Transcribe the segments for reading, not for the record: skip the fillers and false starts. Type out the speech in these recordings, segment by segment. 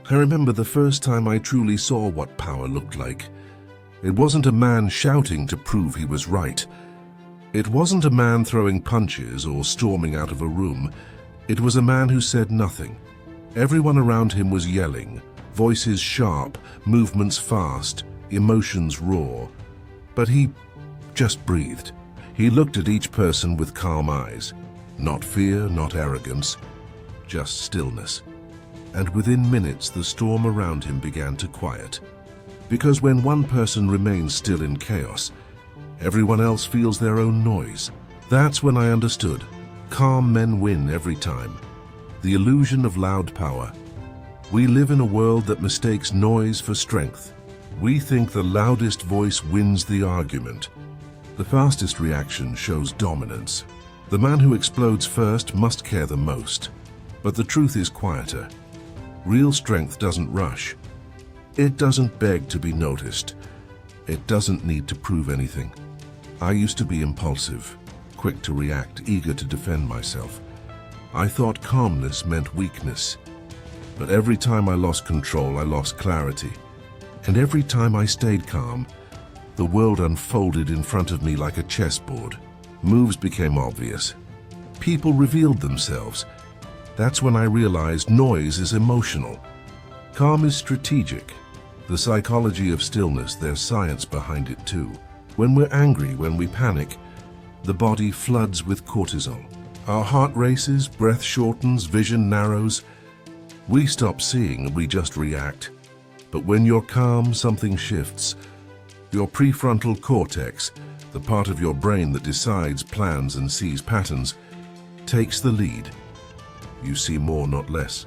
I remember the first time I truly saw what power looked like. It wasn't a man shouting to prove he was right. It wasn't a man throwing punches or storming out of a room. It was a man who said nothing. Everyone around him was yelling, voices sharp, movements fast, emotions raw. But he just breathed. He looked at each person with calm eyes. Not fear, not arrogance, just stillness. And within minutes, the storm around him began to quiet. Because when one person remains still in chaos, everyone else feels their own noise. That's when I understood. Calm men win every time. The illusion of loud power. We live in a world that mistakes noise for strength. We think the loudest voice wins the argument. The fastest reaction shows dominance. The man who explodes first must care the most. But the truth is quieter. Real strength doesn't rush. It doesn't beg to be noticed. It doesn't need to prove anything. I used to be impulsive, quick to react, eager to defend myself. I thought calmness meant weakness. But every time I lost control, I lost clarity. And every time I stayed calm, the world unfolded in front of me like a chessboard. Moves became obvious. People revealed themselves. That's when I realized noise is emotional. Calm is strategic. The psychology of stillness, there's science behind it too. When we're angry, when we panic, the body floods with cortisol. Our heart races, breath shortens, vision narrows. We stop seeing, we just react. But when you're calm, something shifts. Your prefrontal cortex, the part of your brain that decides, plans, and sees patterns, takes the lead. You see more, not less.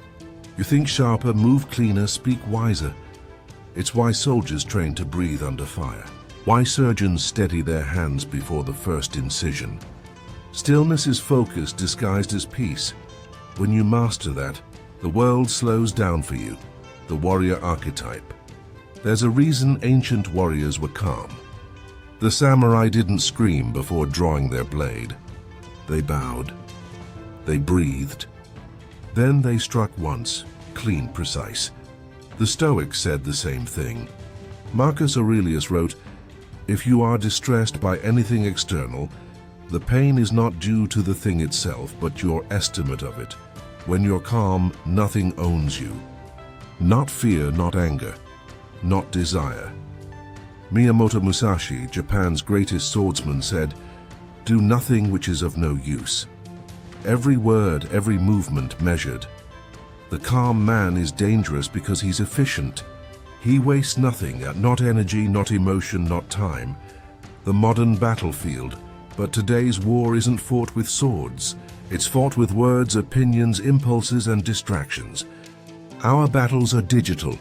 You think sharper, move cleaner, speak wiser. It's why soldiers train to breathe under fire. Why surgeons steady their hands before the first incision. Stillness is focus disguised as peace. When you master that, the world slows down for you. The warrior archetype. There's a reason ancient warriors were calm. The samurai didn't scream before drawing their blade. They bowed. They breathed. Then they struck once, clean, precise. The Stoics said the same thing. Marcus Aurelius wrote, "If you are distressed by anything external, the pain is not due to the thing itself, but your estimate of it. When you're calm, nothing owns you. Not fear, not anger, not desire." Miyamoto Musashi, Japan's greatest swordsman, said, "Do nothing which is of no use." Every word, every movement measured. The calm man is dangerous because he's efficient. He wastes nothing, not energy, not emotion, not time. The modern battlefield, but today's war isn't fought with swords. It's fought with words, opinions, impulses, and distractions. Our battles are digital.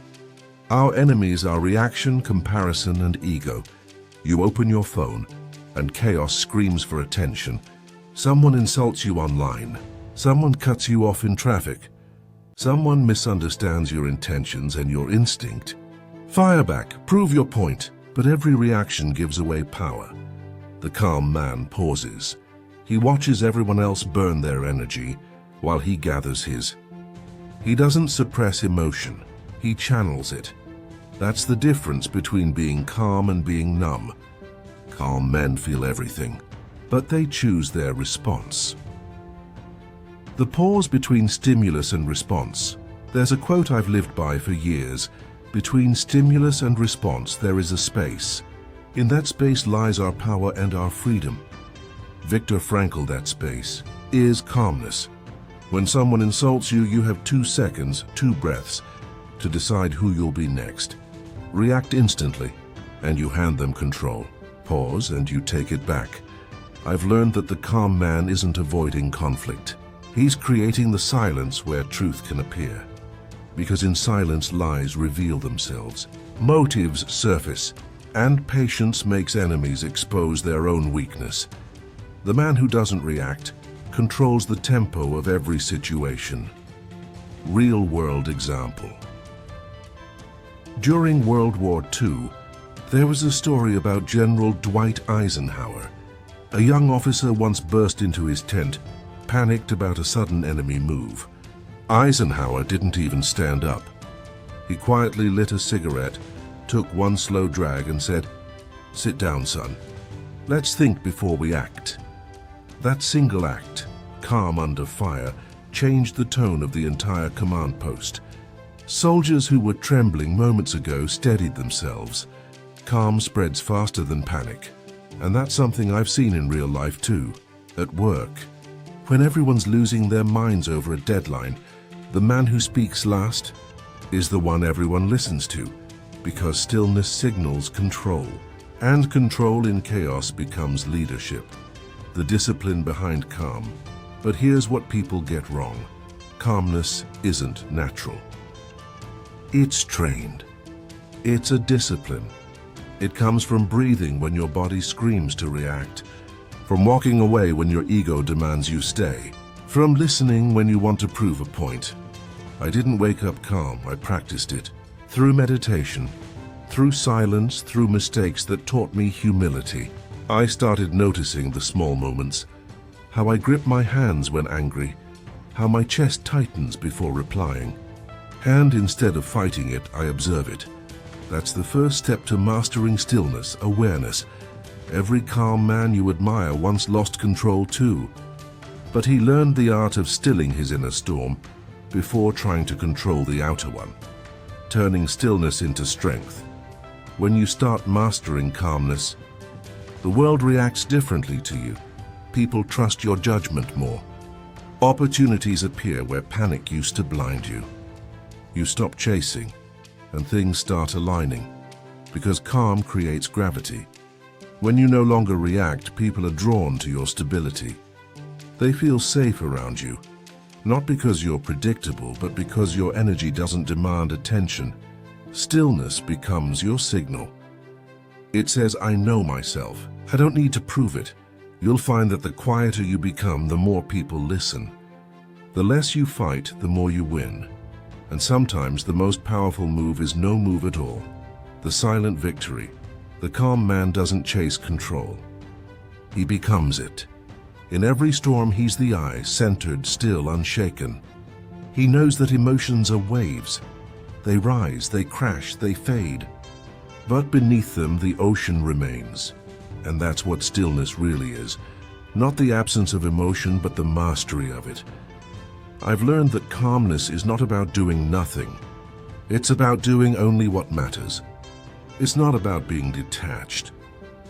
Our enemies are reaction, comparison, and ego. You open your phone, and chaos screams for attention. Someone insults you online. Someone cuts you off in traffic. Someone misunderstands your intentions and your instinct. Fire back, prove your point, but every reaction gives away power. The calm man pauses. He watches everyone else burn their energy while he gathers his. He doesn't suppress emotion, he channels it. That's the difference between being calm and being numb. Calm men feel everything, but they choose their response. The pause between stimulus and response. There's a quote I've lived by for years. Between stimulus and response, there is a space. In that space lies our power and our freedom. Viktor Frankl, that space, is calmness. When someone insults you, you have 2 seconds, 2 breaths, to decide who you'll be next. React instantly, and you hand them control. Pause, and you take it back. I've learned that the calm man isn't avoiding conflict. He's creating the silence where truth can appear. Because in silence, lies reveal themselves. Motives surface, and patience makes enemies expose their own weakness. The man who doesn't react controls the tempo of every situation. Real-world example. During World War II, there was a story about General Dwight Eisenhower. A young officer once burst into his tent, panicked about a sudden enemy move. Eisenhower didn't even stand up. He quietly lit a cigarette, took one slow drag and said, "Sit down, son. Let's think before we act." That single act, calm under fire, changed the tone of the entire command post. Soldiers who were trembling moments ago steadied themselves. Calm spreads faster than panic. And that's something I've seen in real life too, at work. When everyone's losing their minds over a deadline, the man who speaks last is the one everyone listens to, because stillness signals control. And control in chaos becomes leadership, the discipline behind calm. But here's what people get wrong. Calmness isn't natural. It's trained. It's a discipline. It comes from breathing when your body screams to react, from walking away when your ego demands you stay, from listening when you want to prove a point. I didn't wake up calm, I practiced it. Through meditation, through silence, through mistakes that taught me humility. I started noticing the small moments, how I grip my hands when angry, how my chest tightens before replying. And instead of fighting it, I observe it. That's the first step to mastering stillness, awareness. Every calm man you admire once lost control too. But he learned the art of stilling his inner storm before trying to control the outer one, turning stillness into strength. When you start mastering calmness, the world reacts differently to you. People trust your judgment more. Opportunities appear where panic used to blind you. You stop chasing, and things start aligning, because calm creates gravity. When you no longer react, people are drawn to your stability. They feel safe around you, not because you're predictable, but because your energy doesn't demand attention. Stillness becomes your signal. It says, I know myself. I don't need to prove it. You'll find that the quieter you become, the more people listen. The less you fight, the more you win. And sometimes the most powerful move is no move at all. The silent victory. The calm man doesn't chase control. He becomes it. In every storm, he's the eye, centered, still, unshaken. He knows that emotions are waves. They rise, they crash, they fade. But beneath them, the ocean remains. And that's what stillness really is. Not the absence of emotion, but the mastery of it. I've learned that calmness is not about doing nothing. It's about doing only what matters. It's not about being detached.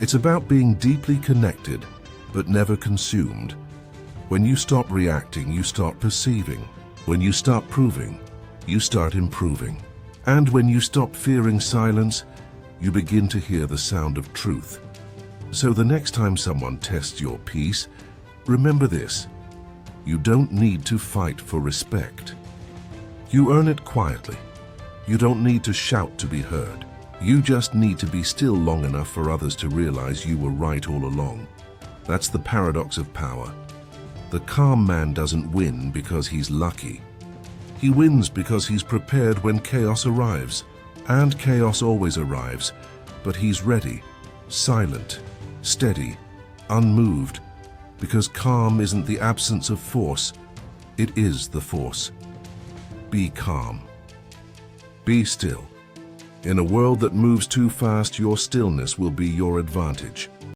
It's about being deeply connected, but never consumed. When you stop reacting, you start perceiving. When you start proving, you start improving. And when you stop fearing silence, you begin to hear the sound of truth. So the next time someone tests your peace, remember this. You don't need to fight for respect. You earn it quietly. You don't need to shout to be heard. You just need to be still long enough for others to realize you were right all along. That's the paradox of power. The calm man doesn't win because he's lucky. He wins because he's prepared when chaos arrives. And chaos always arrives, but he's ready, silent, steady, unmoved. Because calm isn't the absence of force, it is the force. Be calm. Be still. In a world that moves too fast, your stillness will be your advantage.